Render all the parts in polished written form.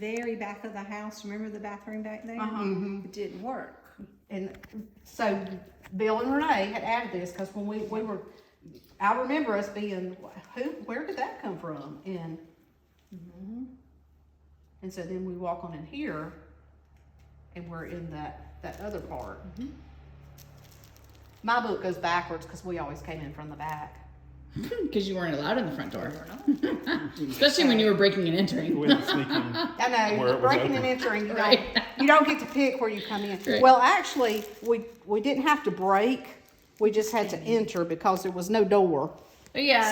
very back of the house. Remember the bathroom back there? It didn't work. And so Bill and Renee had added this because when we were, I remember us being, where did that come from? And so then we walk on in here and we're in that other part. My book goes backwards because we always came in from the back. Because you weren't allowed in the front door. Especially when you were breaking and entering. We were sneaking. I Where know, it was breaking open. and entering, you Right. you don't get to pick where you come in. Right. Well, actually, we didn't have to break. We just had to enter because there was no door. Yeah,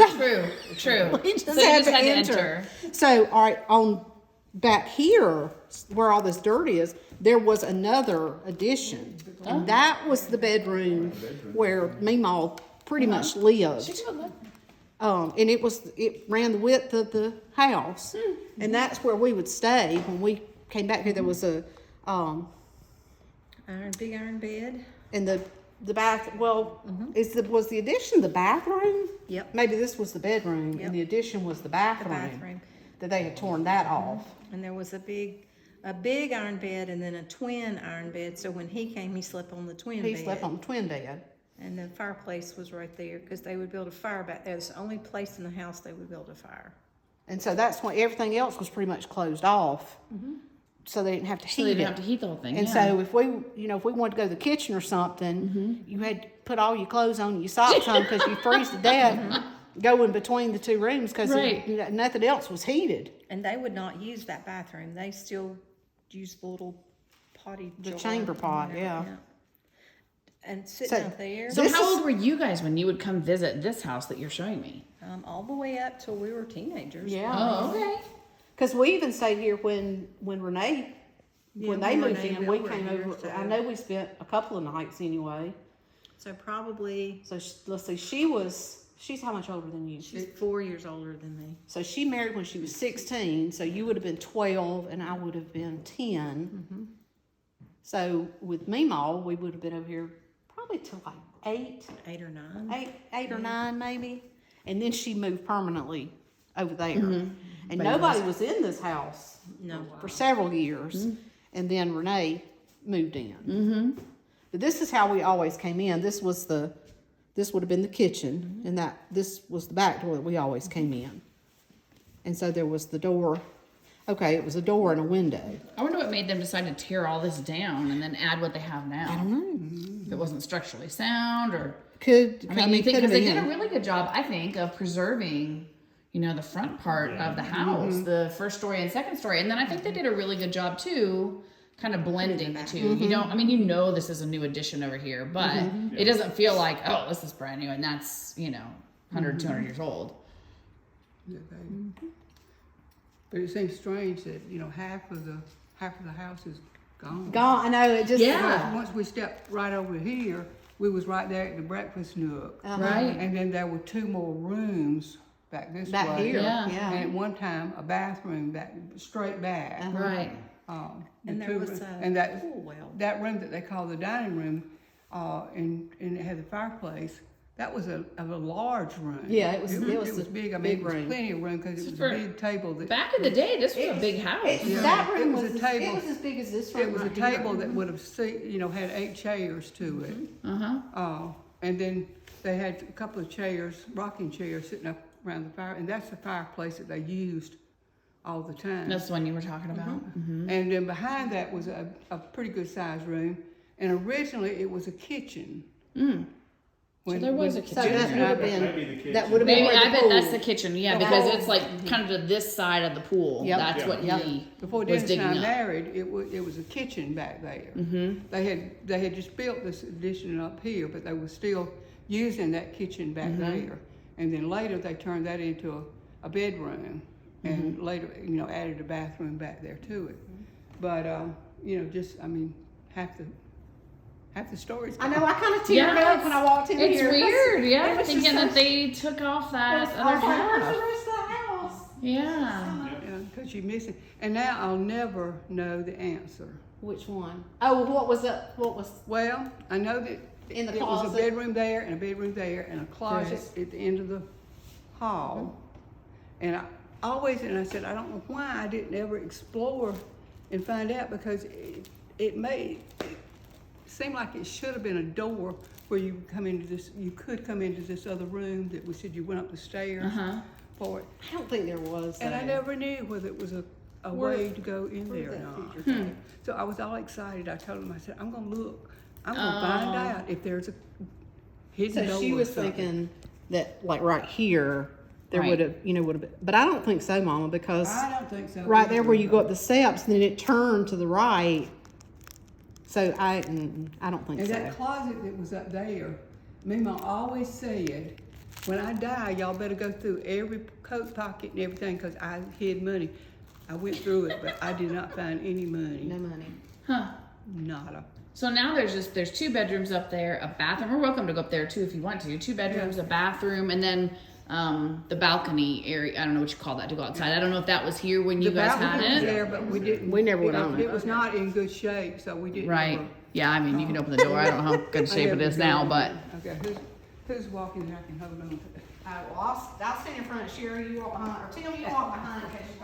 true. We just So you had just to had to enter. So, all right, on back here, where all this dirt is, there was another addition. And that was the bedroom where Meemaw pretty much lived. And it ran the width of the house. And that's where we would stay when we came back here. There was a, Big iron bed. and the bath, well, was the addition the bathroom? Yep. Maybe this was the bedroom Yep. and the addition was the The bathroom. bathroom. That they had torn that off. And there was a big iron bed and then a twin iron bed. So when he came, he slept on the twin He bed. slept on the twin bed. And the fireplace was right there because they would build a fire back there. It's the only place in the house they would build a fire. And so that's when everything else was pretty much closed off. So they didn't have to So heat they it. didn't have to heat the whole thing. And yeah. so if we wanted to go to the kitchen or something, you had to put all your clothes on and your socks on because you freeze to death going between the two rooms because Right. nothing else was heated. And they would not use that bathroom. They still used the little potty The jar, chamber pot, yeah. And sitting So- out there, So This how is- old were you guys when you would come visit this house that you're showing me? all the way up till we were teenagers. Yeah. Oh, okay. Because we even stayed here when Renee, when they when moved Renee in, and we Bill were came here, over. so- I know we spent a couple of nights anyway. So probably So let's see, she's how much older than you? she's 4 years older than me. So she married when she was 16, so you would have been 12 and I would have been 10. So with Meemaw, we would have been over here probably till like 8 or 9 maybe. And then she moved permanently over there. And nobody was in this house No. for several years. And then Renee moved in. But this is how we always came in. This would have been the kitchen, and this was the back door that we always came in. And so there was the door. Okay, it was a door and a window. I wonder what made them decide to tear all this down and then add what they have now. I don't know. If it wasn't structurally sound or... Could I mean, you think, could have because they did a been. really good job, I think, of preserving, the front part of the house, the first story and second story. And then I think they did a really good job, too, kind of blending the two. You don't, this is a new addition over here, but it doesn't feel like, oh, this is brand new and that's, 100, 200 years old. Yeah, but it seems strange that half of the house is gone. Gone. I know it just. Yeah. Once we stepped right over here, we was right there at the breakfast nook, Right. and then there were 2 more rooms back this Back way. here. Yeah. Yeah. And at one time, a bathroom back straight back. Right. And there 2 was rooms. a and that pool well. that room that they call the dining room, and it had the fireplace. That was a large room. Yeah, it was It a was big. I mean, big it was room. plenty of room because it was For- a big table that. Back in the day, this was a big house. That It room was was, a table. It was as big as this room. It was a right here. table that would have had 8 chairs to it. Uh-huh. And then they had a couple of chairs, rocking chairs, sitting up around the fire, and that's the fireplace that they used all the time. That's the one you were talking about. And then behind that was a pretty good sized room, and originally it was a kitchen. So there was a So kitchen. that would have Maybe the been. kitchen. That would have been. Maybe, where I the bet pool- that's the kitchen, yeah, because it's like kind of to this side of the pool. Yep. That's what Yep. he Before was Dennis and digging I up. married, it was a kitchen back there. They had just built this addition up here, but they were still using that kitchen back there. And then later they turned that into a bedroom, and later added a bathroom back there to it. But half the stories. I know. I kind of teared Yeah, up when I walked in It's here. weird, yeah, It was thinking just that so- they took off that I other was like, where's half. the rest of the house? Yeah. Because you miss it. And now I'll never know the answer. Which one? Oh, what was it? What was? Well, I know that In the it was a closet. bedroom there and a bedroom there and a closet at the end of the hall. And always, and I said, I don't know why I didn't ever explore and find out, because it seemed like it should have been a door where you could come into this other room that we said you went up the stairs for it. I don't think there was. And I though. never knew whether it was a way to go in there or not. So I was all excited. I told him, I said, I'm gonna look. I'm gonna find out if there's a hidden door. So she or was something. thinking that, like right here, there Right. would have, been. But I don't think so, Mama, because I don't think so. right there either, where you go but- up the steps, and then it turned to the right. So I don't think And so. that closet that was up there, Mima always said, when I die, y'all better go through every coat pocket and everything, because I hid money. I went through it, but I did not find any money. No money. Huh. Nada. So now there's 2 bedrooms up there, a bathroom. We're welcome to go up there too if you want to. 2 bedrooms, a bathroom, and then the balcony area. I don't know what you call that to go outside. I don't know if that was here when you guys had balcony was it. there, but we didn't. We never went on it. It was not in good shape, so we didn't. Right. ever- Yeah, I mean, you can open the door. I don't know how good shape it never is now, go but in. Okay, who's walking that I can hold on to? Well, I'll stand in front of Sherry. You walk behind, or Tim, you walk behind.